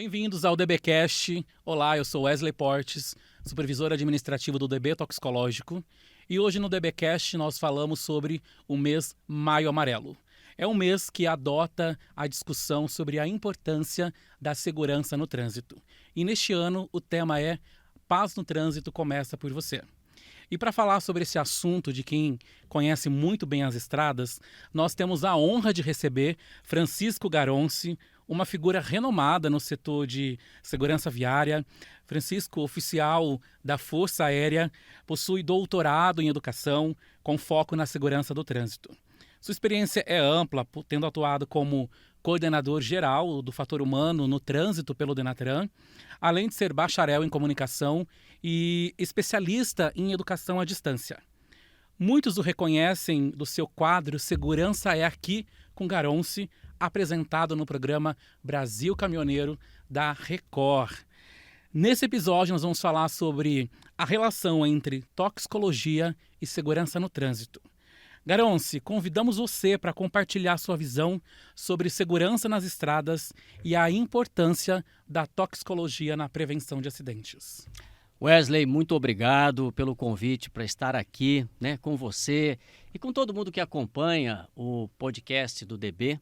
Bem-vindos ao DBcast. Olá, eu sou Wesley Portes, supervisor administrativo do DB Toxicológico. E hoje no DBcast nós falamos sobre o mês Maio Amarelo. É um mês que adota a discussão sobre a importância da segurança no trânsito. E neste ano o tema é Paz no Trânsito Começa por Você. E para falar sobre esse assunto de quem conhece muito bem as estradas, nós temos a honra de receber Francisco Garonci, uma figura renomada no setor de segurança viária. Francisco, oficial da Força Aérea, possui doutorado em educação com foco na segurança do trânsito. Sua experiência é ampla, tendo atuado como coordenador geral do fator humano no trânsito pelo Denatran, além de ser bacharel em comunicação e especialista em educação à distância. Muitos o reconhecem do seu quadro Segurança é Aqui com Garonci, apresentado no programa Brasil Caminhoneiro da Record. Nesse episódio nós vamos falar sobre a relação entre toxicologia e segurança no trânsito. Garonci, convidamos você para compartilhar sua visão sobre segurança nas estradas e a importância da toxicologia na prevenção de acidentes. Wesley, muito obrigado pelo convite para estar aqui, com você e com todo mundo que acompanha o podcast do DB.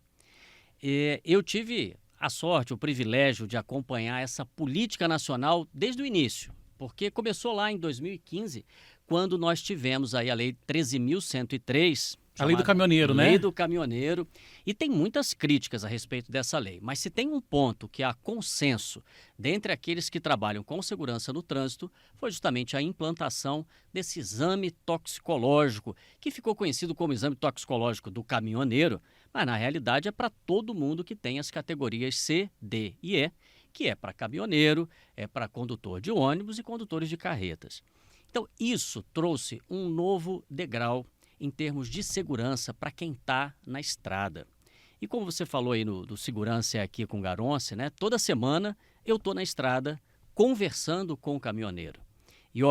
Eu tive a sorte, o privilégio de acompanhar essa política nacional desde o início, porque começou lá em 2015, quando nós tivemos aí a Lei 13.103. A Lei do Caminhoneiro, né? Lei do Caminhoneiro. E tem muitas críticas a respeito dessa lei. Mas se tem um ponto que há consenso dentre aqueles que trabalham com segurança no trânsito, foi justamente a implantação desse exame toxicológico, que ficou conhecido como exame toxicológico do caminhoneiro, mas na realidade é para todo mundo que tem as categorias C, D e E, que é para caminhoneiro, é para condutor de ônibus e condutores de carretas. Então, isso trouxe um novo degrau em termos de segurança para quem está na estrada. E como você falou aí do Segurança Aqui com Garonci, toda semana eu estou na estrada conversando com o caminhoneiro. E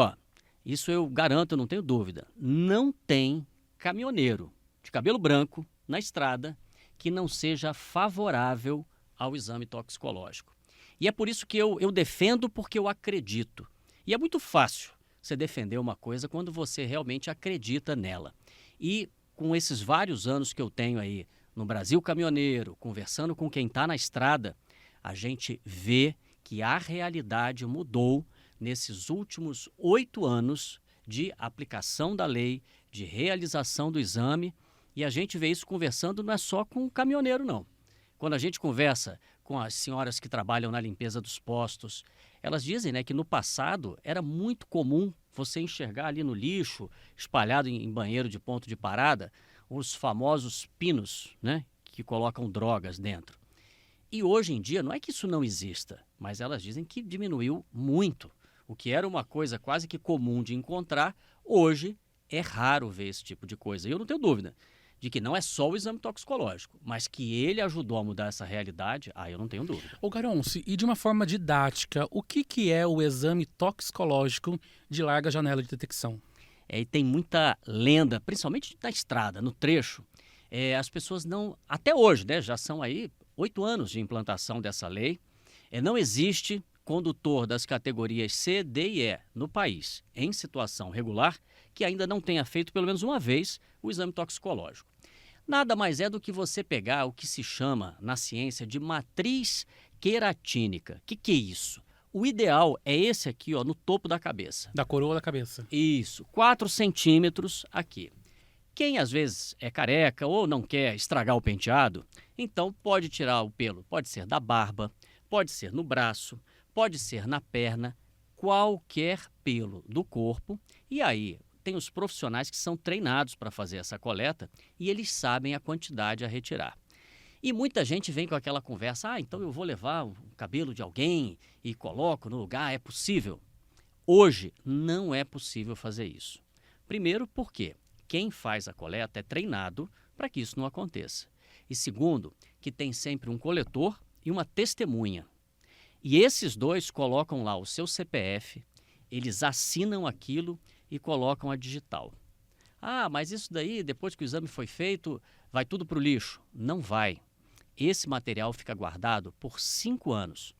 isso eu garanto, eu não tenho dúvida, não tem caminhoneiro de cabelo branco na estrada que não seja favorável ao exame toxicológico. E é por isso que eu defendo, porque eu acredito. E é muito fácil você defender uma coisa quando você realmente acredita nela. E com esses vários anos que eu tenho aí no Brasil Caminhoneiro, conversando com quem está na estrada, a gente vê que a realidade mudou nesses últimos 8 anos de aplicação da lei, de realização do exame, e a gente vê isso conversando não é só com o caminhoneiro, não. Quando a gente conversa com as senhoras que trabalham na limpeza dos postos, elas dizem que no passado era muito comum você enxergar ali no lixo, espalhado em banheiro de ponto de parada, os famosos pinos, que colocam drogas dentro. E hoje em dia, não é que isso não exista, mas elas dizem que diminuiu muito. O que era uma coisa quase que comum de encontrar, hoje é raro ver esse tipo de coisa. E eu não tenho dúvida de que não é só o exame toxicológico, mas que ele ajudou a mudar essa realidade, eu não tenho dúvida. Ô Garonci, e de uma forma didática, o que é o exame toxicológico de larga janela de detecção? E tem muita lenda, principalmente na estrada, no trecho. As pessoas não, até hoje, já são aí 8 anos de implantação dessa lei, não existe condutor das categorias C, D e E no país, em situação regular, que ainda não tenha feito pelo menos uma vez o exame toxicológico. Nada mais é do que você pegar o que se chama na ciência de matriz queratínica. O que é isso? O ideal é esse aqui, no topo da cabeça. Da coroa da cabeça. Isso, 4 centímetros aqui. Quem às vezes é careca ou não quer estragar o penteado, então pode tirar o pelo. Pode ser da barba, pode ser no braço, pode ser na perna, qualquer pelo do corpo. E aí tem os profissionais que são treinados para fazer essa coleta e eles sabem a quantidade a retirar. E muita gente vem com aquela conversa, então eu vou levar o cabelo de alguém e coloco no lugar, é possível? Hoje não é possível fazer isso. Primeiro porque quem faz a coleta é treinado para que isso não aconteça. E segundo, que tem sempre um coletor e uma testemunha. E esses dois colocam lá o seu CPF, eles assinam aquilo e colocam a digital. Mas isso daí, depois que o exame foi feito, vai tudo para o lixo. Não vai. Esse material fica guardado por 5 anos.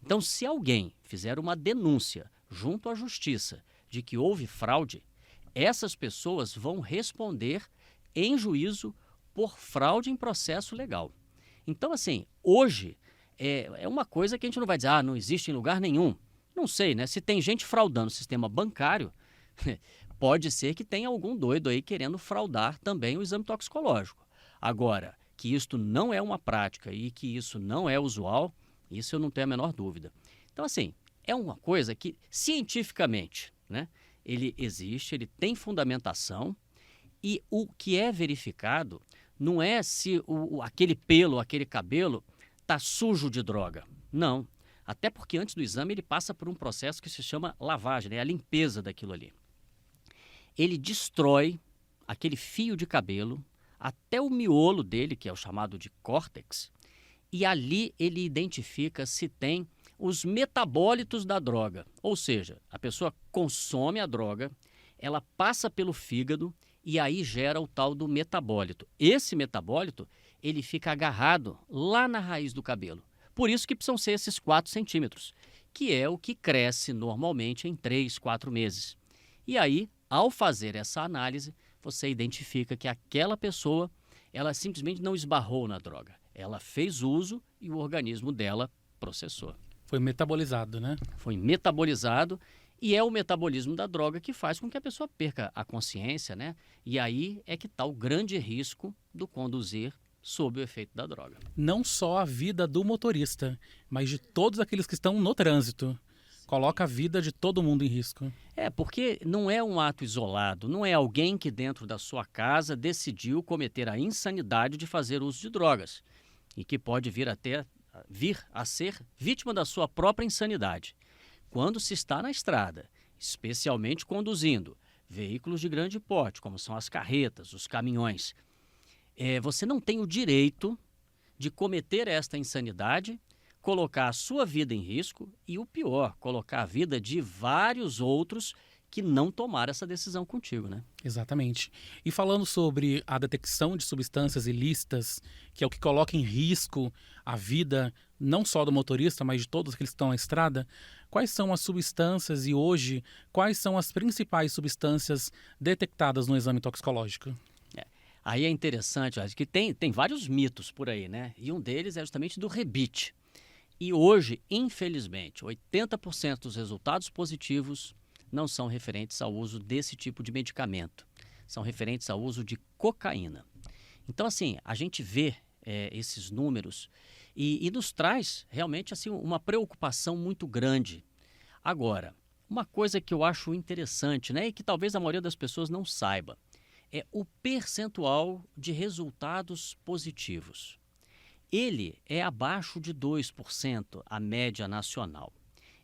Então, se alguém fizer uma denúncia junto à justiça de que houve fraude, essas pessoas vão responder em juízo por fraude em processo legal. Então, assim, hoje é uma coisa que a gente não vai dizer, não existe em lugar nenhum. Não sei, né? Se tem gente fraudando o sistema bancário, pode ser que tenha algum doido aí querendo fraudar também o exame toxicológico. Agora, que isto não é uma prática e que isso não é usual, isso eu não tenho a menor dúvida. Então, assim, é uma coisa que cientificamente, né, ele existe, ele tem fundamentação e o que é verificado não é se aquele pelo, aquele cabelo está sujo de droga. Não. Até porque antes do exame ele passa por um processo que se chama lavagem, né, a limpeza daquilo ali. Ele destrói aquele fio de cabelo até o miolo dele, que é o chamado de córtex, e ali ele identifica se tem os metabólitos da droga. Ou seja, a pessoa consome a droga, ela passa pelo fígado e aí gera o tal do metabólito. Esse metabólito, ele fica agarrado lá na raiz do cabelo. Por isso que precisam ser esses 4 centímetros, que é o que cresce normalmente em 3, 4 meses. E aí, ao fazer essa análise, você identifica que aquela pessoa, ela simplesmente não esbarrou na droga. Ela fez uso e o organismo dela processou. Foi metabolizado, né? Foi metabolizado e é o metabolismo da droga que faz com que a pessoa perca a consciência, né? E aí é que está o grande risco do conduzir sob o efeito da droga. Não só a vida do motorista, mas de todos aqueles que estão no trânsito. Coloca a vida de todo mundo em risco. Porque não é um ato isolado, não é alguém que dentro da sua casa decidiu cometer a insanidade de fazer uso de drogas e que pode vir a ser vítima da sua própria insanidade. Quando se está na estrada, especialmente conduzindo veículos de grande porte, como são as carretas, os caminhões, você não tem o direito de cometer esta insanidade, colocar a sua vida em risco e, o pior, colocar a vida de vários outros que não tomaram essa decisão contigo, né? Exatamente. E falando sobre a detecção de substâncias ilícitas, que é o que coloca em risco a vida não só do motorista, mas de todos aqueles que estão na estrada, quais são as substâncias e hoje, quais são as principais substâncias detectadas no exame toxicológico? Aí é interessante, acho que tem vários mitos por aí, né? E um deles é justamente do rebite. E hoje, infelizmente, 80% dos resultados positivos não são referentes ao uso desse tipo de medicamento. São referentes ao uso de cocaína. Então, assim, a gente vê esses números e nos traz realmente assim, uma preocupação muito grande. Agora, uma coisa que eu acho interessante, né, e que talvez a maioria das pessoas não saiba, é o percentual de resultados positivos. Ele é abaixo de 2%, a média nacional.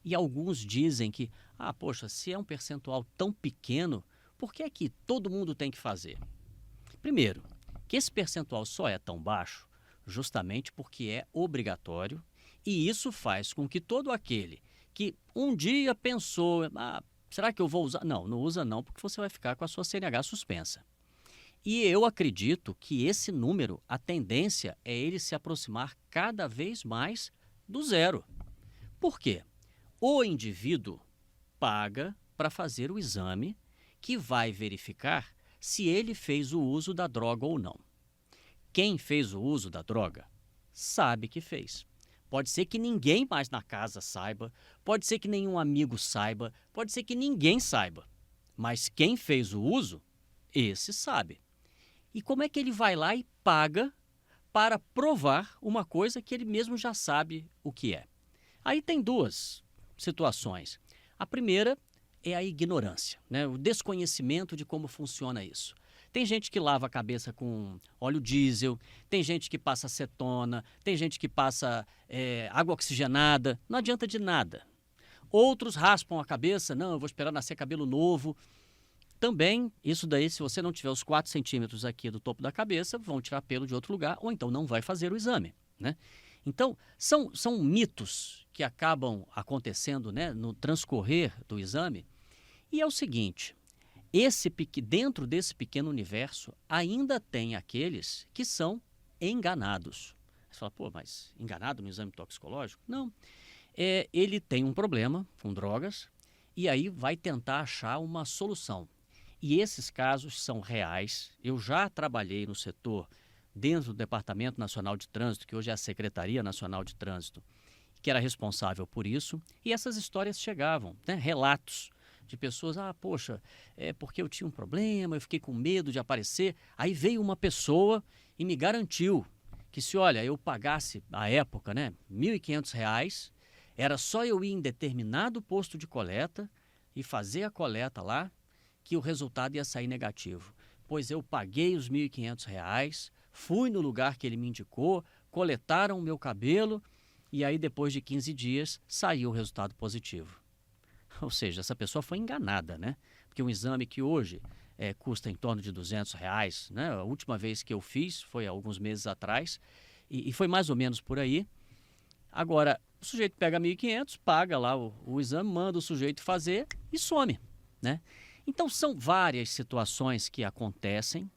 E alguns dizem que, poxa, se é um percentual tão pequeno, por que é que todo mundo tem que fazer? Primeiro, que esse percentual só é tão baixo justamente porque é obrigatório e isso faz com que todo aquele que um dia pensou, será que eu vou usar? Não, não usa não, porque você vai ficar com a sua CNH suspensa. E eu acredito que esse número, a tendência é ele se aproximar cada vez mais do zero. Por quê? O indivíduo paga para fazer o exame que vai verificar se ele fez o uso da droga ou não. Quem fez o uso da droga sabe que fez. Pode ser que ninguém mais na casa saiba, pode ser que nenhum amigo saiba, pode ser que ninguém saiba. Mas quem fez o uso, esse sabe. E como é que ele vai lá e paga para provar uma coisa que ele mesmo já sabe o que é? Aí tem duas situações. A primeira é a ignorância, né? O desconhecimento de como funciona isso. Tem gente que lava a cabeça com óleo diesel, tem gente que passa acetona, tem gente que passa água oxigenada, não adianta de nada. Outros raspam a cabeça, não, eu vou esperar nascer cabelo novo. Também, isso daí, se você não tiver os 4 centímetros aqui do topo da cabeça, vão tirar pelo de outro lugar, ou então não vai fazer o exame, né? Então, são mitos que acabam acontecendo, né, no transcorrer do exame. E é o seguinte, dentro desse pequeno universo, ainda tem aqueles que são enganados. Você fala, mas enganado no exame toxicológico? Não. ele tem um problema com drogas e aí vai tentar achar uma solução. E esses casos são reais. Eu já trabalhei no setor dentro do Departamento Nacional de Trânsito, que hoje é a Secretaria Nacional de Trânsito, que era responsável por isso, e essas histórias chegavam, né? Relatos de pessoas, poxa, é porque eu tinha um problema, eu fiquei com medo de aparecer. Aí veio uma pessoa e me garantiu que se, olha, eu pagasse, à época, né, R$ 1.500, era só eu ir em determinado posto de coleta e fazer a coleta lá, que o resultado ia sair negativo. Pois eu paguei os R$ 1.500, fui no lugar que ele me indicou, coletaram o meu cabelo e aí depois de 15 dias saiu o resultado positivo. Ou seja, essa pessoa foi enganada, né? Porque um exame que hoje custa em torno de R$ 200, né? A última vez que eu fiz foi há alguns meses atrás e foi mais ou menos por aí. Agora, o sujeito pega 1.500, paga lá o exame, manda o sujeito fazer e some, né? Então, são várias situações que acontecem.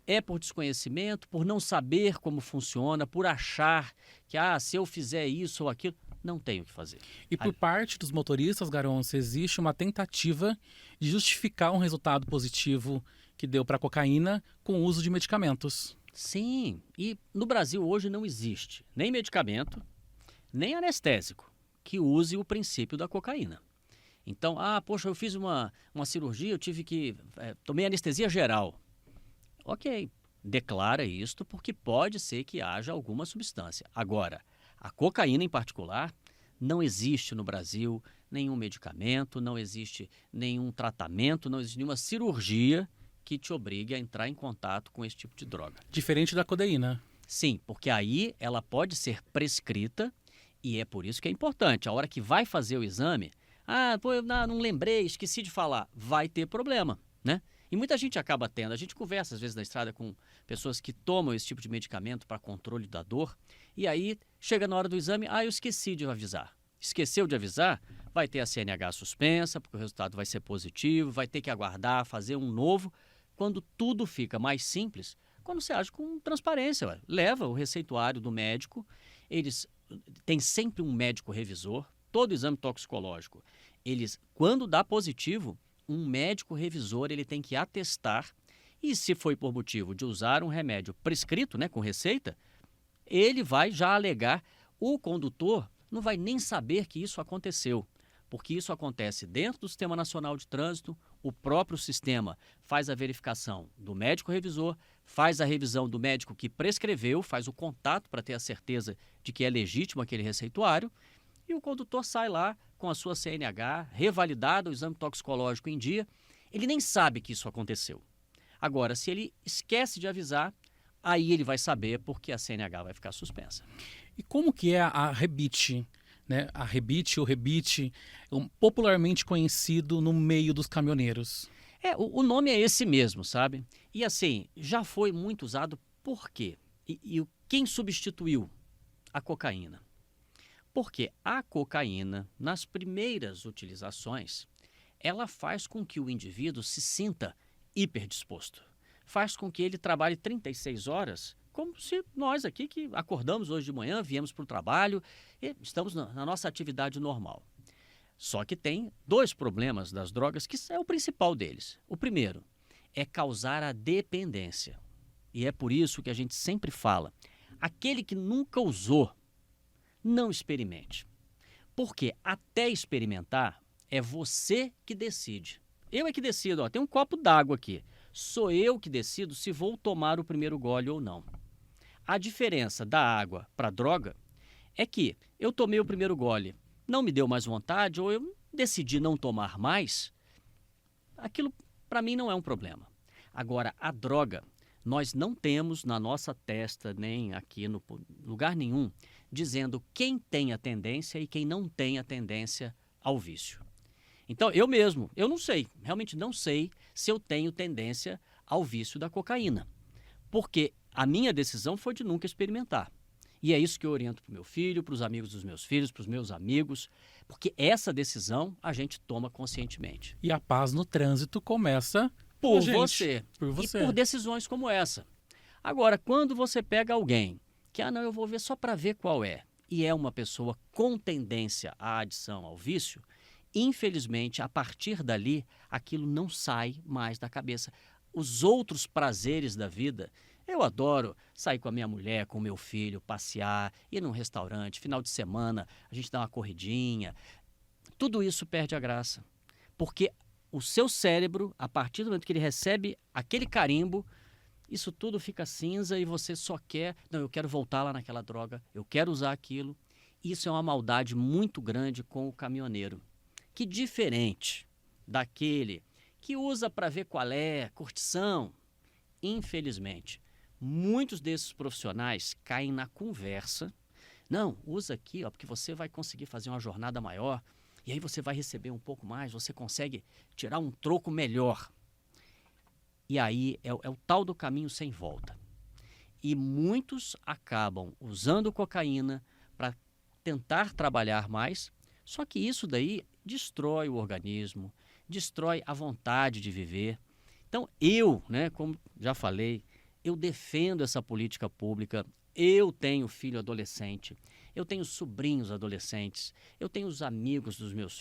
É por desconhecimento, por não saber como funciona, por achar que, se eu fizer isso ou aquilo, não tenho o que fazer. E por parte dos motoristas, Garonce, existe uma tentativa de justificar um resultado positivo que deu para a cocaína com o uso de medicamentos. Sim, e no Brasil hoje não existe nem medicamento, nem anestésico que use o princípio da cocaína. Então, poxa, eu fiz uma cirurgia, eu tive que... tomei anestesia geral. Ok, declara isto porque pode ser que haja alguma substância. Agora, a cocaína em particular, não existe no Brasil nenhum medicamento, não existe nenhum tratamento, não existe nenhuma cirurgia que te obrigue a entrar em contato com esse tipo de droga. Diferente da codeína. Sim, porque aí ela pode ser prescrita e é por isso que é importante. A hora que vai fazer o exame, eu não lembrei, esqueci de falar, vai ter problema, né? E muita gente acaba tendo. A gente conversa às vezes na estrada com pessoas que tomam esse tipo de medicamento para controle da dor e aí chega na hora do exame, eu esqueci de avisar. Esqueceu de avisar, vai ter a CNH suspensa, porque o resultado vai ser positivo, vai ter que aguardar, fazer um novo. Quando tudo fica mais simples, quando você age com transparência, leva o receituário do médico, eles têm sempre um médico revisor, todo exame toxicológico. Quando dá positivo, um médico revisor ele tem que atestar e se foi por motivo de usar um remédio prescrito, né, com receita, ele vai já alegar. O condutor não vai nem saber que isso aconteceu, porque isso acontece dentro do Sistema Nacional de Trânsito, o próprio sistema faz a verificação do médico revisor, faz a revisão do médico que prescreveu, faz o contato para ter a certeza de que é legítimo aquele receituário e o condutor sai lá com a sua CNH, revalidado o exame toxicológico em dia, ele nem sabe que isso aconteceu. Agora, se ele esquece de avisar, aí ele vai saber porque a CNH vai ficar suspensa. E como que é a rebite? Né? A rebite ou rebite, popularmente conhecido no meio dos caminhoneiros. O nome é esse mesmo, sabe? E assim, já foi muito usado por quê? E quem substituiu a cocaína? Porque a cocaína, nas primeiras utilizações, ela faz com que o indivíduo se sinta hiperdisposto. Faz com que ele trabalhe 36 horas, como se nós aqui que acordamos hoje de manhã, viemos para o trabalho e estamos na nossa atividade normal. Só que tem dois problemas das drogas que é o principal deles. O primeiro é causar a dependência. E é por isso que a gente sempre fala, aquele que nunca usou, não experimente. Porque até experimentar é você que decide. Eu é que decido, tem um copo d'água aqui. Sou eu que decido se vou tomar o primeiro gole ou não. A diferença da água para a droga é que eu tomei o primeiro gole, não me deu mais vontade ou eu decidi não tomar mais, aquilo para mim não é um problema. Agora, a droga, nós não temos na nossa testa, nem aqui no lugar nenhum, dizendo quem tem a tendência e quem não tem a tendência ao vício. Então, eu não sei, realmente não sei se eu tenho tendência ao vício da cocaína. Porque a minha decisão foi de nunca experimentar. E é isso que eu oriento para o meu filho, para os amigos dos meus filhos, para os meus amigos, porque essa decisão a gente toma conscientemente. E a paz no trânsito começa por você. E por decisões como essa. Agora, quando você pega alguém que, eu vou ver só para ver qual é, e é uma pessoa com tendência à adição ao vício, infelizmente, a partir dali, aquilo não sai mais da cabeça. Os outros prazeres da vida, eu adoro sair com a minha mulher, com o meu filho, passear, ir num restaurante, final de semana, a gente dá uma corridinha. Tudo isso perde a graça, porque o seu cérebro, a partir do momento que ele recebe aquele carimbo, isso tudo fica cinza e você só quer, não, eu quero voltar lá naquela droga, eu quero usar aquilo. Isso é uma maldade muito grande com o caminhoneiro, que diferente daquele que usa para ver qual é, curtição, infelizmente, muitos desses profissionais caem na conversa. Não, usa aqui, ó, porque você vai conseguir fazer uma jornada maior e aí você vai receber um pouco mais, você consegue tirar um troco melhor. E aí é o tal do caminho sem volta. E muitos acabam usando cocaína para tentar trabalhar mais, só que isso daí destrói o organismo, destrói a vontade de viver. Então eu, né, como já falei, eu defendo essa política pública. Eu tenho filho adolescente, eu tenho sobrinhos adolescentes, eu tenho os amigos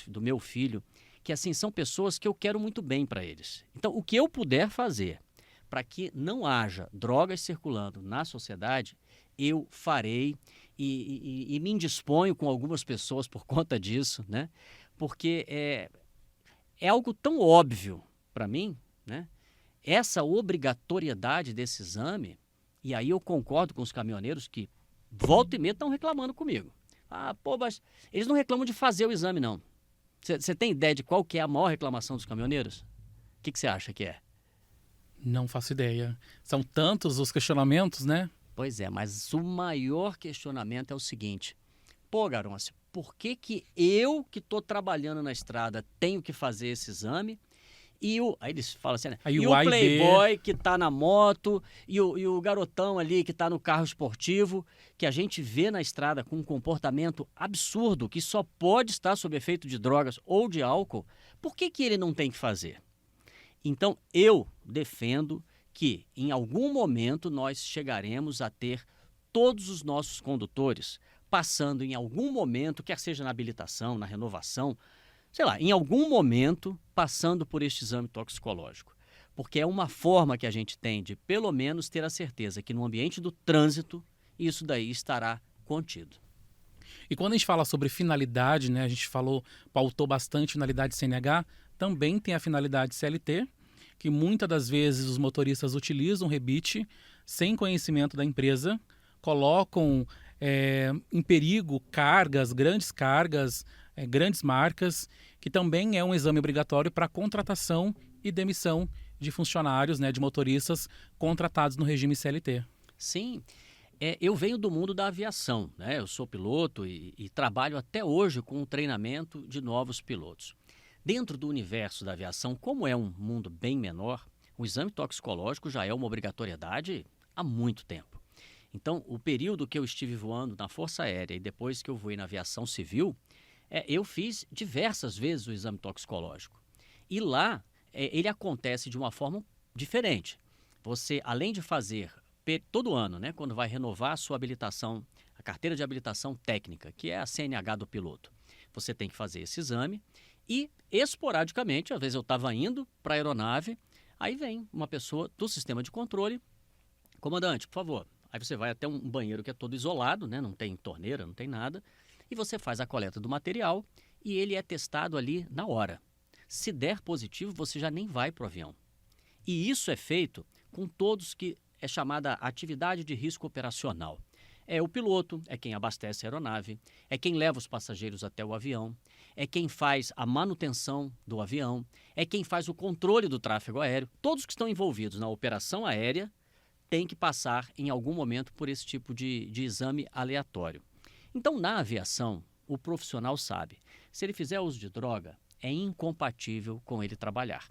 do meu filho, que assim são pessoas que eu quero muito bem para eles. Então, o que eu puder fazer para que não haja drogas circulando na sociedade, eu farei e me indisponho com algumas pessoas por conta disso, né? Porque é algo tão óbvio para mim, né? Essa obrigatoriedade desse exame, e aí eu concordo com os caminhoneiros que volta e meia estão reclamando comigo. Ah, pô, mas eles não reclamam de fazer o exame, não. Você tem ideia de qual que é a maior reclamação dos caminhoneiros? O que você acha que é? Não faço ideia. São tantos os questionamentos, né? Pois é, mas o maior questionamento é o seguinte. Pô, Garonce, por que eu que estou trabalhando na estrada tenho que fazer esse exame? Aí eles falam assim, né? Aí E o o A e B. playboy que tá na moto, e o garotão ali que tá no carro esportivo, que a gente vê na estrada com um comportamento absurdo, que só pode estar sob efeito de drogas ou de álcool, por que ele não tem que fazer? Então, eu defendo que, em algum momento, nós chegaremos a ter todos os nossos condutores passando em algum momento, quer seja na habilitação, na renovação, sei lá, em algum momento, passando por este exame toxicológico. Porque é uma forma que a gente tem de, pelo menos, ter a certeza que no ambiente do trânsito, isso daí estará contido. E quando a gente fala sobre finalidade, né, a gente pautou bastante finalidade CNH, também tem a finalidade CLT, que muitas das vezes os motoristas utilizam o rebite sem conhecimento da empresa, colocam em perigo grandes cargas, grandes marcas, que também é um exame obrigatório para contratação e demissão de funcionários, né, de motoristas contratados no regime CLT. Sim, eu venho do mundo da aviação, né? Eu sou piloto e trabalho até hoje com o treinamento de novos pilotos. Dentro do universo da aviação, como é um mundo bem menor, o exame toxicológico já é uma obrigatoriedade há muito tempo. Então, o período que eu estive voando na Força Aérea e depois que eu voei na aviação civil, eu fiz diversas vezes o exame toxicológico. E lá, ele acontece de uma forma diferente. Você, além de fazer todo ano, né, quando vai renovar a sua habilitação, a carteira de habilitação técnica, que é a CNH do piloto, você tem que fazer esse exame e, esporadicamente, às vezes eu estava indo para a aeronave, aí vem uma pessoa do sistema de controle, comandante, por favor. Aí você vai até um banheiro que é todo isolado, né, não tem torneira, não tem nada, e você faz a coleta do material e ele é testado ali na hora. Se der positivo, você já nem vai para o avião. E isso é feito com todos que é chamada atividade de risco operacional. É o piloto, é quem abastece a aeronave, é quem leva os passageiros até o avião, é quem faz a manutenção do avião, é quem faz o controle do tráfego aéreo. Todos que estão envolvidos na operação aérea têm que passar em algum momento por esse tipo de exame aleatório. Então, na aviação, o profissional sabe, se ele fizer uso de droga, é incompatível com ele trabalhar.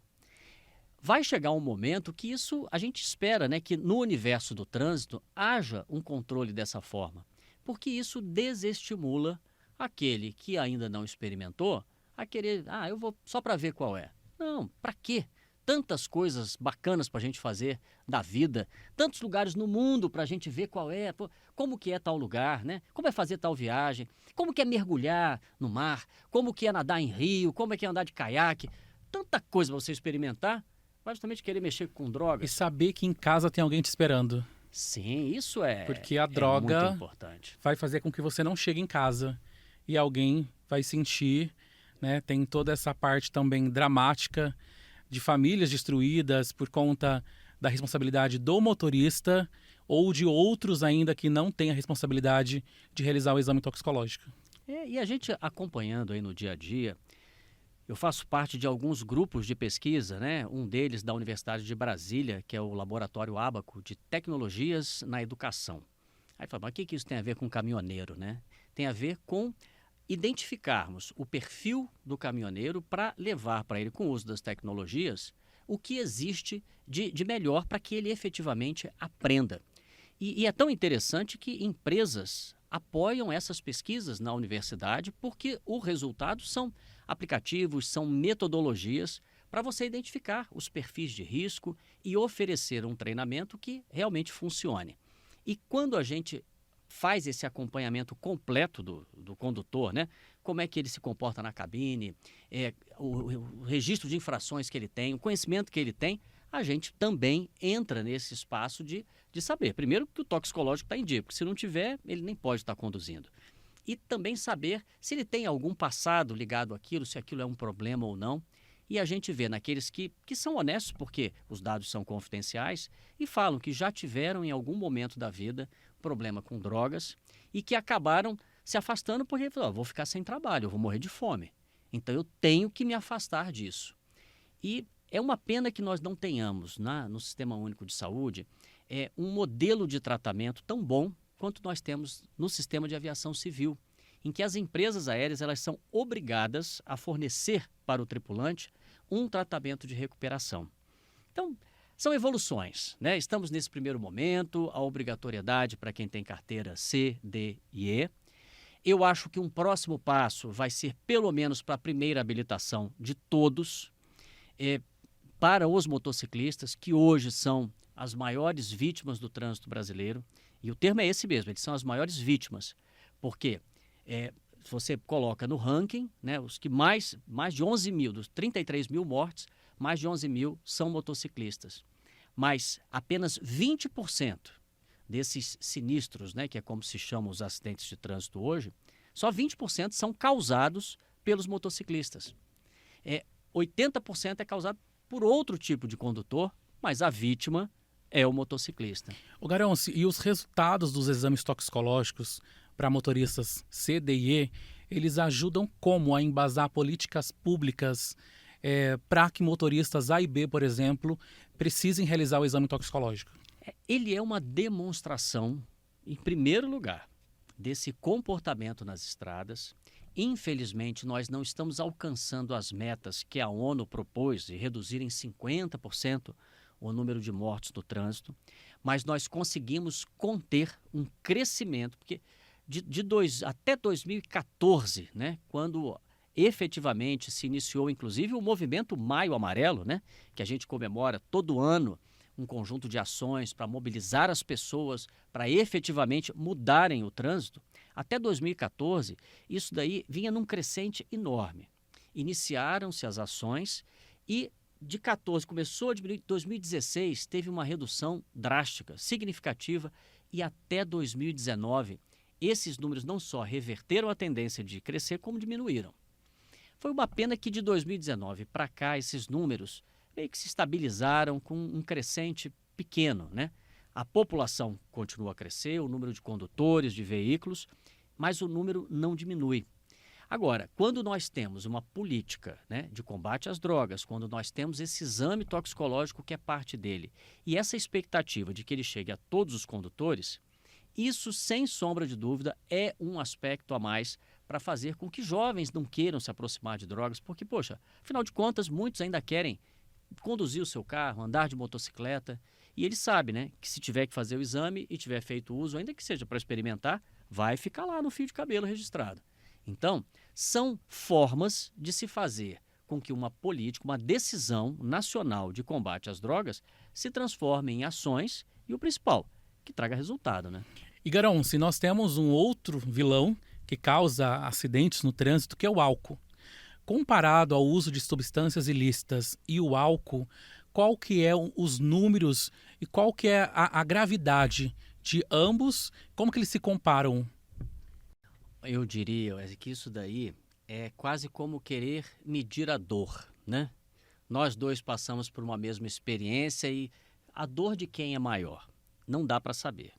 Vai chegar um momento que isso a gente espera, né, que no universo do trânsito haja um controle dessa forma, porque isso desestimula aquele que ainda não experimentou a querer, eu vou só para ver qual é. Não, para quê? tantas coisas bacanas para a gente fazer da vida, tantos lugares no mundo para a gente ver qual é, como que é tal lugar, né? Como é fazer tal viagem, como que é mergulhar no mar, como que é nadar em rio, como é que é andar de caiaque. Tanta coisa para você experimentar, vai justamente querer mexer com E drogas. saber que em casa tem alguém te esperando. Sim, isso é, Porque a é droga muito importante. vai fazer com que você não chegue em casa e alguém vai sentir, né? Tem toda essa parte também dramática de famílias destruídas por conta da responsabilidade do motorista ou de outros ainda que não têm a responsabilidade de realizar o exame toxicológico. E a gente acompanhando aí no dia a dia, eu faço parte de alguns grupos de pesquisa, né? Um deles da Universidade de Brasília, que é o Laboratório Ábaco de Tecnologias na Educação. Aí fala, mas o que isso tem a ver com caminhoneiro, né? Tem a ver com identificarmos o perfil do caminhoneiro para levar para ele, com o uso das tecnologias, o que existe de melhor para que ele efetivamente aprenda. E é tão interessante que empresas apoiam essas pesquisas na universidade porque o resultado são aplicativos, são metodologias para você identificar os perfis de risco e oferecer um treinamento que realmente funcione. E quando a gente faz esse acompanhamento completo do condutor, né? Como é que ele se comporta na cabine, o registro de infrações que ele tem, o conhecimento que ele tem, a gente também entra nesse espaço de saber. Primeiro, que o toxicológico está em dia, porque se não tiver, ele nem pode estar conduzindo. E também saber se ele tem algum passado ligado àquilo, se aquilo é um problema ou não. E a gente vê naqueles que são honestos, porque os dados são confidenciais, e falam que já tiveram em algum momento da vida problema com drogas e que acabaram se afastando porque falaram, vou ficar sem trabalho, eu vou morrer de fome. Então eu tenho que me afastar disso. E é uma pena que nós não tenhamos no Sistema Único de Saúde um modelo de tratamento tão bom quanto nós temos no sistema de aviação civil, em que as empresas aéreas elas são obrigadas a fornecer para o tripulante um tratamento de recuperação. Então, são evoluções, né? Estamos nesse primeiro momento, a obrigatoriedade para quem tem carteira C, D e E. Eu acho que um próximo passo vai ser, pelo menos para a primeira habilitação de todos, para os motociclistas, que hoje são as maiores vítimas do trânsito brasileiro. E o termo é esse mesmo, eles são as maiores vítimas. Porque você coloca no ranking, né, os que mais de 11 mil, dos 33 mil mortes, mais de 11 mil são motociclistas. Mas apenas 20% desses sinistros, né, que é como se chamam os acidentes de trânsito hoje, só 20% são causados pelos motociclistas. 80% é causado por outro tipo de condutor, mas a vítima é o motociclista. O Garonce, e os resultados dos exames toxicológicos para motoristas C, D e E, eles ajudam como a embasar políticas públicas para que motoristas A e B, por exemplo, precisem realizar o exame toxicológico? Ele é uma demonstração, em primeiro lugar, desse comportamento nas estradas. Infelizmente, nós não estamos alcançando as metas que a ONU propôs de reduzir em 50% o número de mortos no trânsito, mas nós conseguimos conter um crescimento, porque até 2014, né, quando efetivamente se iniciou, inclusive, o movimento Maio Amarelo, né, que a gente comemora todo ano um conjunto de ações para mobilizar as pessoas para efetivamente mudarem o trânsito, até 2014, isso daí vinha num crescente enorme. Iniciaram-se as ações e de 14 começou a diminuir, 2016 teve uma redução drástica, significativa, e até 2019 esses números não só reverteram a tendência de crescer, como diminuíram. Foi uma pena que de 2019 para cá esses números meio que se estabilizaram com um crescente pequeno, né? A população continua a crescer, o número de condutores, de veículos, mas o número não diminui. Agora, quando nós temos uma política, né, de combate às drogas, quando nós temos esse exame toxicológico que é parte dele, e essa expectativa de que ele chegue a todos os condutores, isso, sem sombra de dúvida, é um aspecto a mais para fazer com que jovens não queiram se aproximar de drogas, porque, poxa, afinal de contas, muitos ainda querem conduzir o seu carro, andar de motocicleta, e ele sabe, né, que se tiver que fazer o exame e tiver feito uso, ainda que seja para experimentar, vai ficar lá no fio de cabelo registrado. Então, são formas de se fazer com que uma política, uma decisão nacional de combate às drogas se transforme em ações e o principal, que traga resultado, né? E Garon, se nós temos um outro vilão que causa acidentes no trânsito, que é o álcool. Comparado ao uso de substâncias ilícitas e o álcool, qual que é os números e qual que é a gravidade de ambos? Como que eles se comparam? Eu diria que isso daí é quase como querer medir a dor, né? Nós dois passamos por uma mesma experiência e a dor de quem é maior? Não dá para saber.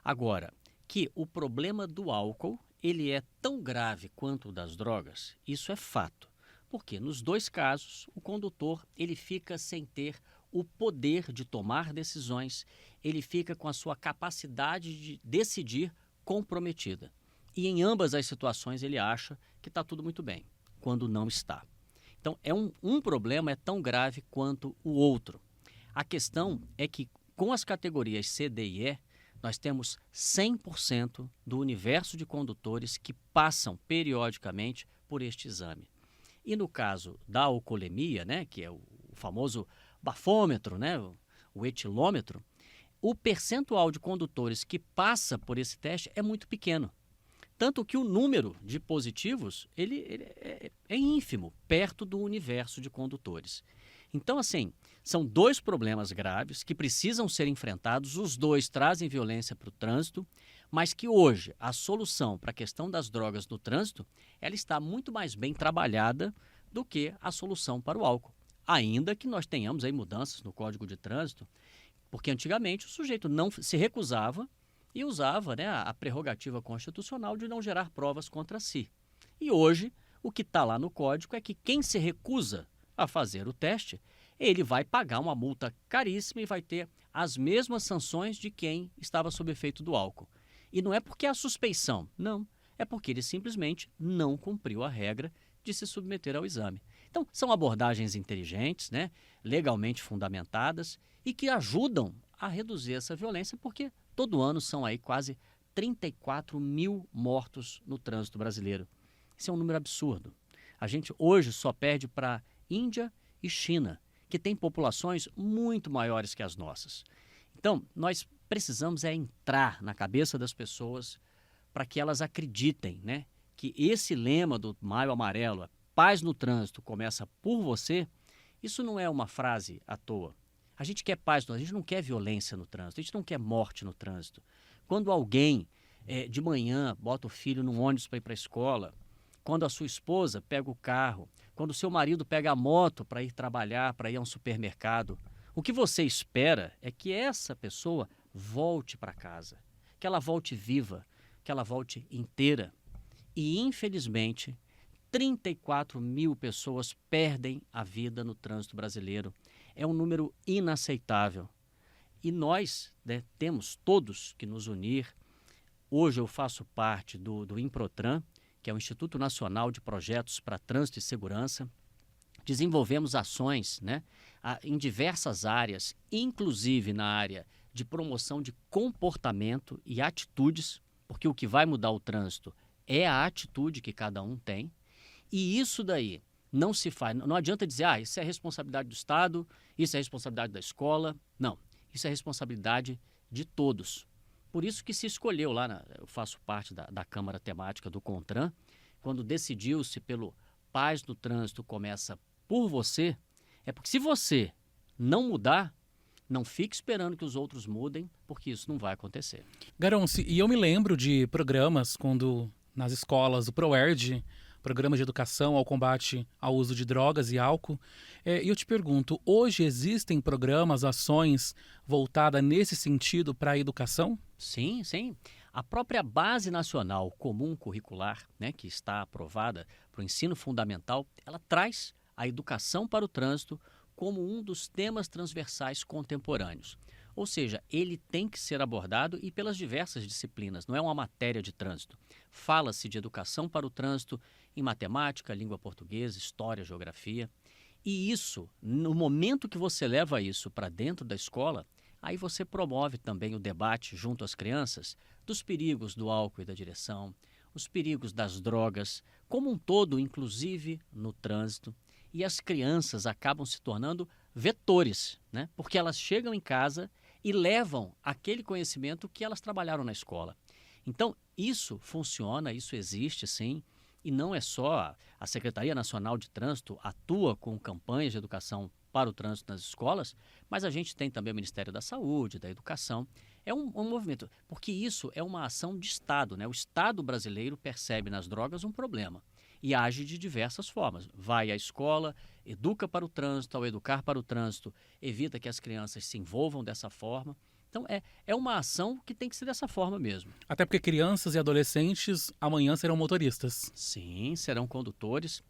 Agora, que o problema do álcool ele é tão grave quanto o das drogas, isso é fato. Porque nos dois casos, o condutor ele fica sem ter o poder de tomar decisões, ele fica com a sua capacidade de decidir comprometida. E em ambas as situações ele acha que está tudo muito bem, quando não está. Então, um problema é tão grave quanto o outro. A questão é que com as categorias C, D e E, nós temos 100% do universo de condutores que passam periodicamente por este exame. E no caso da alcoolemia, né, que é o famoso bafômetro, né, o etilômetro, o percentual de condutores que passa por esse teste é muito pequeno. Tanto que o número de positivos ele é ínfimo, perto do universo de condutores. Então, assim, são dois problemas graves que precisam ser enfrentados, os dois trazem violência para o trânsito, mas que hoje a solução para a questão das drogas no trânsito, ela está muito mais bem trabalhada do que a solução para o álcool. Ainda que nós tenhamos aí mudanças no Código de Trânsito, porque antigamente o sujeito não se recusava e usava, né, a prerrogativa constitucional de não gerar provas contra si. E hoje, o que está lá no Código é que quem se recusa a fazer o teste, ele vai pagar uma multa caríssima e vai ter as mesmas sanções de quem estava sob efeito do álcool. E não é porque há suspeição, não. É porque ele simplesmente não cumpriu a regra de se submeter ao exame. Então, são abordagens inteligentes, né, legalmente fundamentadas e que ajudam a reduzir essa violência, porque todo ano são aí quase 34 mil mortos no trânsito brasileiro. Isso é um número absurdo. A gente hoje só perde para Índia e China, que têm populações muito maiores que as nossas. Então, nós precisamos entrar na cabeça das pessoas para que elas acreditem, né, que esse lema do Maio Amarelo, a paz no trânsito começa por você, isso não é uma frase à toa. A gente quer paz, a gente não quer violência no trânsito, a gente não quer morte no trânsito. Quando alguém de manhã bota o filho num ônibus para ir para a escola, quando a sua esposa pega o carro, quando o seu marido pega a moto para ir trabalhar, para ir a um supermercado, o que você espera é que essa pessoa volte para casa, que ela volte viva, que ela volte inteira. E, infelizmente, 34 mil pessoas perdem a vida no trânsito brasileiro. É um número inaceitável. E nós, né, temos todos que nos unir. Hoje eu faço parte do INPROTRAN, que é o Instituto Nacional de Projetos para Trânsito e Segurança. Desenvolvemos ações, né, em diversas áreas, inclusive na área de promoção de comportamento e atitudes, porque o que vai mudar o trânsito é a atitude que cada um tem. E isso daí não se faz, não adianta dizer, isso é responsabilidade do Estado, isso é responsabilidade da escola. Não, isso é responsabilidade de todos. Por isso que se escolheu lá, eu faço parte da Câmara Temática do CONTRAN, quando decidiu-se pelo Paz no Trânsito começa por você, é porque se você não mudar, não fique esperando que os outros mudem, porque isso não vai acontecer. Garonce, e eu me lembro de programas quando nas escolas, o ProERD, Programa de Educação ao Combate ao Uso de Drogas e Álcool. E eu te pergunto, hoje existem programas, ações voltadas nesse sentido para a educação? Sim, sim. A própria Base Nacional Comum Curricular, né, que está aprovada para o ensino fundamental, ela traz a educação para o trânsito como um dos temas transversais contemporâneos. Ou seja, ele tem que ser abordado e pelas diversas disciplinas, não é uma matéria de trânsito. Fala-se de educação para o trânsito em matemática, língua portuguesa, história, geografia. E isso, no momento que você leva isso para dentro da escola, aí você promove também o debate junto às crianças dos perigos do álcool e da direção, os perigos das drogas, como um todo, inclusive no trânsito. e as crianças acabam se tornando vetores, né? Porque elas chegam em casa e levam aquele conhecimento que elas trabalharam na escola. Então, isso funciona, isso existe sim, e não é só a Secretaria Nacional de Trânsito atua com campanhas de educação para o trânsito nas escolas, mas a gente tem também o Ministério da Saúde, da Educação. É um movimento, porque isso é uma ação de Estado, né? O Estado brasileiro percebe nas drogas um problema e age de diversas formas. Vai à escola, educa para o trânsito, ao educar para o trânsito, evita que as crianças se envolvam dessa forma. Então, é uma ação que tem que ser dessa forma mesmo. Até porque crianças e adolescentes amanhã serão motoristas. Sim, serão condutores.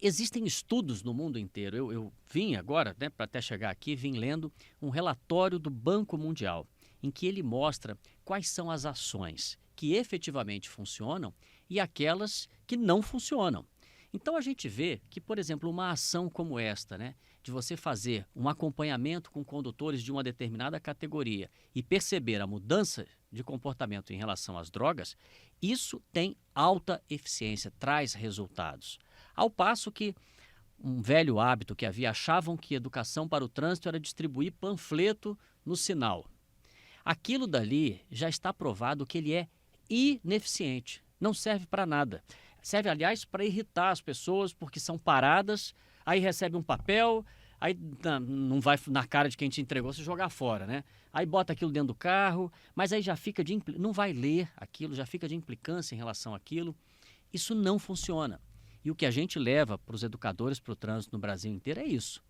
Existem estudos no mundo inteiro. Eu vim agora, né, para até chegar aqui, vim lendo um relatório do Banco Mundial, em que ele mostra quais são as ações que efetivamente funcionam e aquelas que não funcionam. Então a gente vê que, por exemplo, uma ação como esta, né, de você fazer um acompanhamento com condutores de uma determinada categoria e perceber a mudança de comportamento em relação às drogas, isso tem alta eficiência, traz resultados. Ao passo que um velho hábito que havia, achavam que educação para o trânsito era distribuir panfleto no sinal. Aquilo dali já está provado que ele é ineficiente, não serve para nada. Serve, aliás, para irritar as pessoas, porque são paradas, aí recebe um papel, aí não vai na cara de quem te entregou, se jogar fora, né? Aí bota aquilo dentro do carro, mas aí já fica não vai ler aquilo, já fica de implicância em relação àquilo. Isso não funciona. E o que a gente leva para os educadores para o trânsito no Brasil inteiro é isso.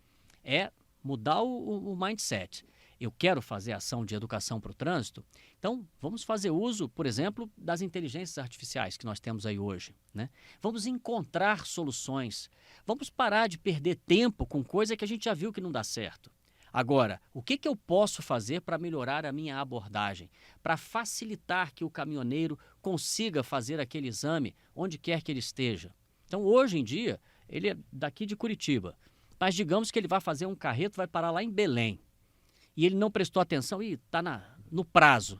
É mudar o mindset. Eu quero fazer ação de educação para o trânsito, então vamos fazer uso, por exemplo, das inteligências artificiais que nós temos aí hoje, né? Vamos encontrar soluções, vamos parar de perder tempo com coisa que a gente já viu que não dá certo. Agora, o que eu posso fazer para melhorar a minha abordagem, para facilitar que o caminhoneiro consiga fazer aquele exame onde quer que ele esteja? Então, hoje em dia, ele é daqui de Curitiba, mas digamos que ele vai fazer um carreto, vai parar lá em Belém. E ele não prestou atenção e está no prazo.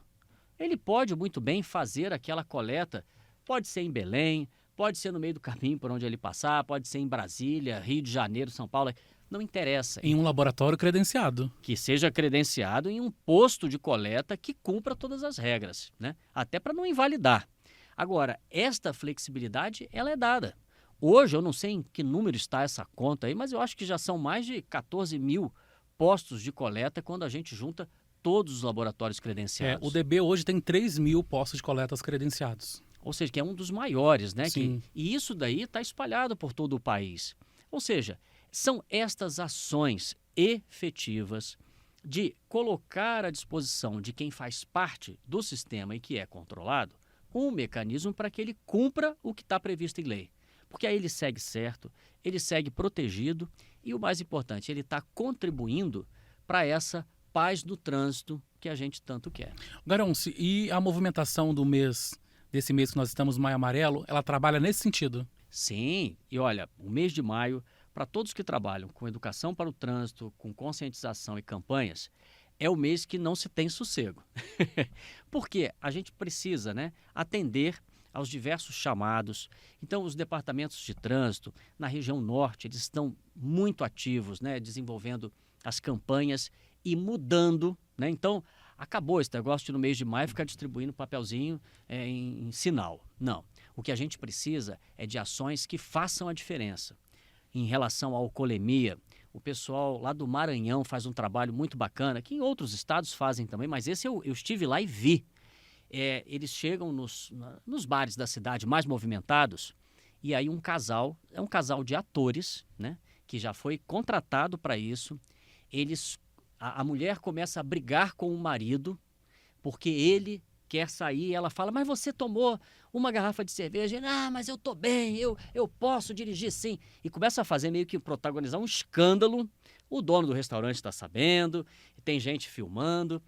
Ele pode muito bem fazer aquela coleta, pode ser em Belém, pode ser no meio do caminho por onde ele passar, pode ser em Brasília, Rio de Janeiro, São Paulo, não interessa. Em um laboratório credenciado. Que seja credenciado em um posto de coleta que cumpra todas as regras, né? Até para não invalidar. Agora, esta flexibilidade, ela é dada. Hoje, eu não sei em que número está essa conta aí, mas eu acho que já são mais de 14 mil postos de coleta quando a gente junta todos os laboratórios credenciados. O DB hoje tem 3.000 postos de coletas credenciados. Ou seja, que é um dos maiores, né? Sim. E isso daí está espalhado por todo o país. Ou seja, são estas ações efetivas de colocar à disposição de quem faz parte do sistema e que é controlado um mecanismo para que ele cumpra o que está previsto em lei. Porque aí ele segue certo, ele segue protegido e o mais importante, ele está contribuindo para essa paz do trânsito que a gente tanto quer. Garonce, e a movimentação desse mês que nós estamos, Maio Amarelo, ela trabalha nesse sentido? Sim, e olha, o mês de maio, para todos que trabalham com educação para o trânsito, com conscientização e campanhas, é o mês que não se tem sossego. Porque a gente precisa, né, atender aos diversos chamados. Então, os departamentos de trânsito na região norte, eles estão muito ativos, né, desenvolvendo as campanhas e mudando, né? Então, acabou esse negócio de no mês de maio ficar distribuindo papelzinho em sinal. Não. O que a gente precisa é de ações que façam a diferença. Em relação à alcoolemia, o pessoal lá do Maranhão faz um trabalho muito bacana, que em outros estados fazem também, mas esse eu estive lá e vi. Eles chegam nos bares da cidade mais movimentados e aí é um casal de atores, né, que já foi contratado para isso. A mulher começa a brigar com o marido porque ele quer sair e ela fala, mas você tomou uma garrafa de cerveja? Mas eu tô bem, eu posso dirigir sim. E começa a fazer meio que protagonizar um escândalo. O dono do restaurante está sabendo, tem gente filmando.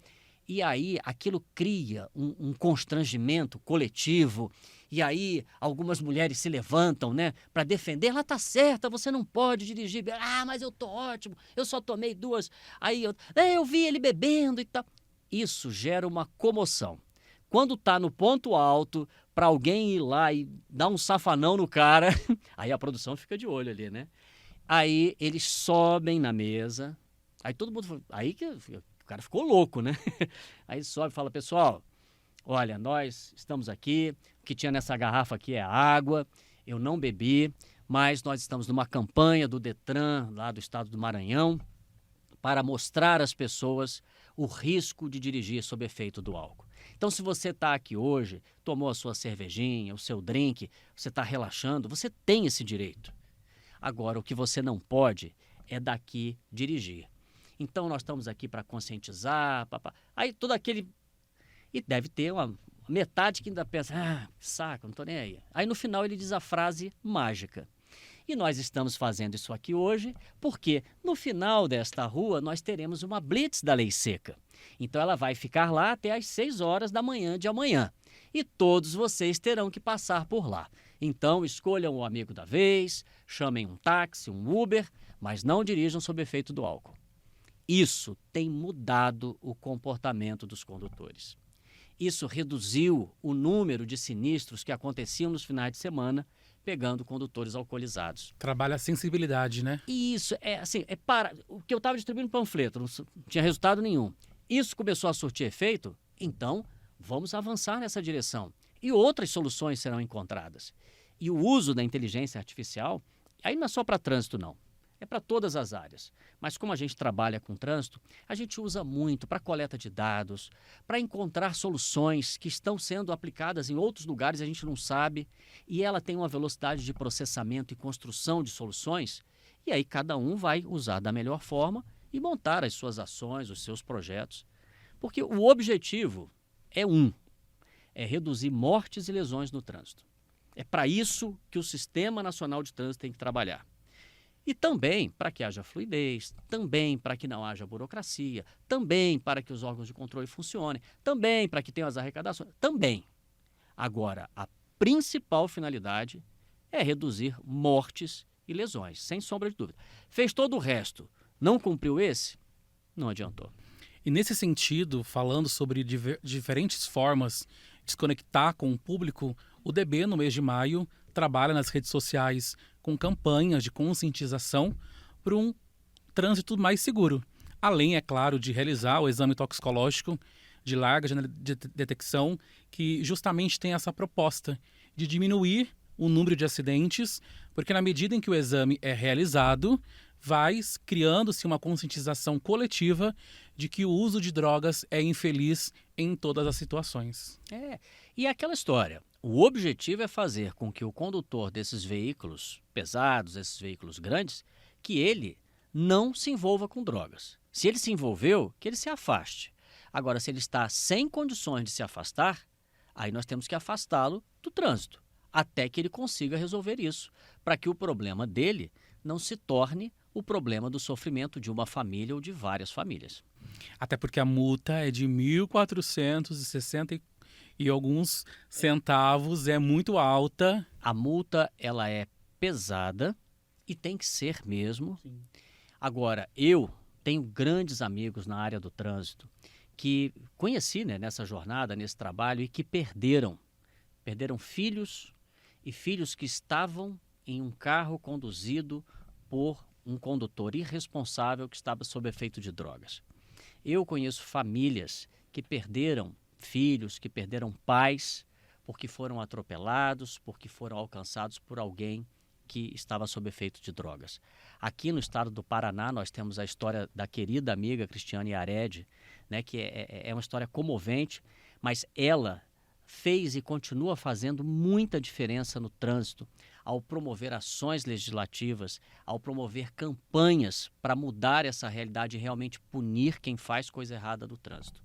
E aí aquilo cria um constrangimento coletivo. E aí algumas mulheres se levantam, né, para defender. Ela tá certa, você não pode dirigir. Mas eu tô ótimo, eu só tomei 2. Aí eu vi ele bebendo e tal. Isso gera uma comoção. Quando está no ponto alto, para alguém ir lá e dar um safanão no cara, aí a produção fica de olho ali, né? Aí eles sobem na mesa, aí todo mundo, aí que o cara ficou louco, né? Aí sobe e fala, pessoal, olha, nós estamos aqui, o que tinha nessa garrafa aqui é água, eu não bebi, mas nós estamos numa campanha do Detran, lá do estado do Maranhão, para mostrar às pessoas o risco de dirigir sob efeito do álcool. Então, se você está aqui hoje, tomou a sua cervejinha, o seu drink, você está relaxando, você tem esse direito. Agora, o que você não pode é daqui dirigir. Então, nós estamos aqui para conscientizar, aí todo aquele... E deve ter uma metade que ainda pensa, que saco, não estou nem aí. Aí, no final, ele diz a frase mágica. E nós estamos fazendo isso aqui hoje porque no final desta rua nós teremos uma blitz da lei seca. Então ela vai ficar lá até às 6 horas da manhã de amanhã. E todos vocês terão que passar por lá. Então escolham o amigo da vez, chamem um táxi, um Uber, mas não dirijam sob efeito do álcool. Isso tem mudado o comportamento dos condutores. Isso reduziu o número de sinistros que aconteciam nos finais de semana pegando condutores alcoolizados. Trabalha a sensibilidade, né? E isso é assim, o que eu estava distribuindo panfleto, não tinha resultado nenhum. Isso começou a surtir efeito, então vamos avançar nessa direção. E outras soluções serão encontradas. E o uso da inteligência artificial, aí não é só para trânsito não, é para todas as áreas. Mas como a gente trabalha com trânsito, a gente usa muito para coleta de dados, para encontrar soluções que estão sendo aplicadas em outros lugares e a gente não sabe. E ela tem uma velocidade de processamento e construção de soluções. E aí cada um vai usar da melhor forma e montar as suas ações, os seus projetos. Porque o objetivo é reduzir mortes e lesões no trânsito. É para isso que o Sistema Nacional de Trânsito tem que trabalhar. E também para que haja fluidez, também para que não haja burocracia, também para que os órgãos de controle funcionem, também para que tenham as arrecadações, também. Agora, a principal finalidade é reduzir mortes e lesões, sem sombra de dúvida. Fez todo o resto, não cumpriu esse? Não adiantou. E nesse sentido, falando sobre diferentes formas de se conectar com o público, o DB, no mês de maio, trabalha nas redes sociais com campanhas de conscientização para um trânsito mais seguro. Além, é claro, de realizar o exame toxicológico de larga detecção, que justamente tem essa proposta de diminuir o número de acidentes, porque na medida em que o exame é realizado, vai criando-se uma conscientização coletiva de que o uso de drogas é infeliz em todas as situações. E aquela história, o objetivo é fazer com que o condutor desses veículos pesados, esses veículos grandes, que ele não se envolva com drogas. Se ele se envolveu, que ele se afaste. Agora, se ele está sem condições de se afastar, aí nós temos que afastá-lo do trânsito, até que ele consiga resolver isso, para que o problema dele não se torne o problema do sofrimento de uma família ou de várias famílias. Até porque a multa é de 1.460 e alguns centavos, é muito alta. A multa, ela é pesada e tem que ser mesmo. Sim. Agora, eu tenho grandes amigos na área do trânsito que conheci, né, nessa jornada, nesse trabalho, e que perderam filhos e filhos que estavam em um carro conduzido por um condutor irresponsável que estava sob efeito de drogas. Eu conheço famílias que perderam filhos, que perderam pais, porque foram atropelados, porque foram alcançados por alguém que estava sob efeito de drogas. Aqui no estado do Paraná, nós temos a história da querida amiga Cristiane Yared, né, que é uma história comovente, mas ela fez e continua fazendo muita diferença no trânsito ao promover ações legislativas, ao promover campanhas para mudar essa realidade e realmente punir quem faz coisa errada no trânsito.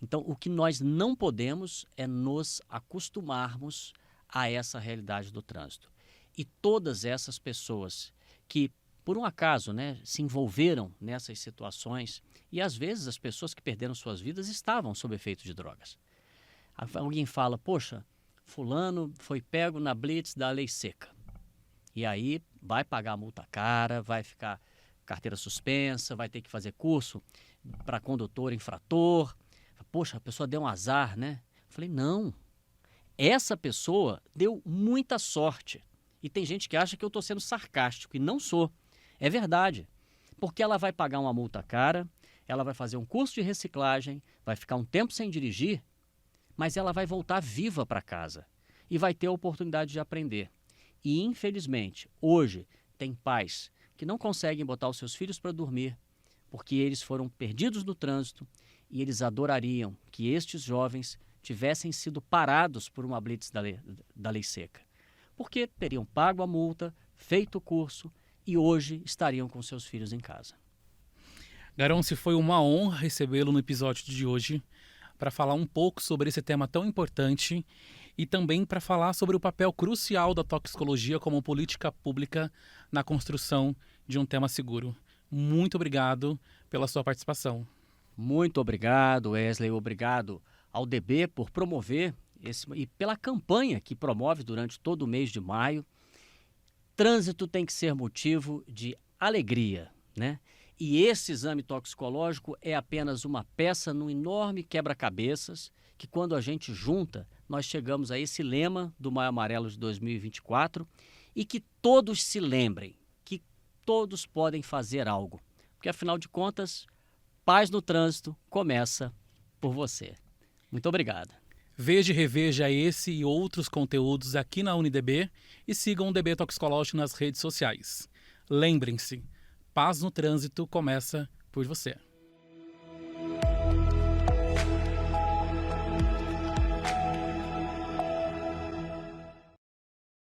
Então, o que nós não podemos é nos acostumarmos a essa realidade do trânsito. E todas essas pessoas que, por um acaso, né, se envolveram nessas situações, e às vezes as pessoas que perderam suas vidas estavam sob efeito de drogas. Alguém fala, poxa, fulano foi pego na blitz da lei seca. E aí vai pagar multa cara, vai ficar carteira suspensa, vai ter que fazer curso para condutor infrator. Poxa, a pessoa deu um azar, né? Eu falei, não. essa pessoa deu muita sorte. E tem gente que acha que eu estou sendo sarcástico, e não sou. É verdade. Porque ela vai pagar uma multa cara, ela vai fazer um curso de reciclagem, vai ficar um tempo sem dirigir, mas ela vai voltar viva para casa e vai ter a oportunidade de aprender. E, infelizmente, hoje tem pais que não conseguem botar os seus filhos para dormir porque eles foram perdidos no trânsito e eles adorariam que estes jovens tivessem sido parados por uma blitz da lei seca. Porque teriam pago a multa, feito o curso e hoje estariam com seus filhos em casa. Garonce, foi uma honra recebê-lo no episódio de hoje para falar um pouco sobre esse tema tão importante e também para falar sobre o papel crucial da toxicologia como política pública na construção de um tema seguro. Muito obrigado pela sua participação. Muito obrigado, Wesley. Obrigado ao DB por promover e pela campanha que promove durante todo o mês de maio. Trânsito tem que ser motivo de alegria, né? E esse exame toxicológico é apenas uma peça num enorme quebra-cabeças que, quando a gente junta, nós chegamos a esse lema do Maio Amarelo de 2024 e que todos se lembrem que todos podem fazer algo. Porque, afinal de contas, paz no trânsito começa por você. Muito obrigado. Veja e reveja esse e outros conteúdos aqui na UniDB e sigam o DB Toxicológico nas redes sociais. Lembrem-se, paz no trânsito começa por você.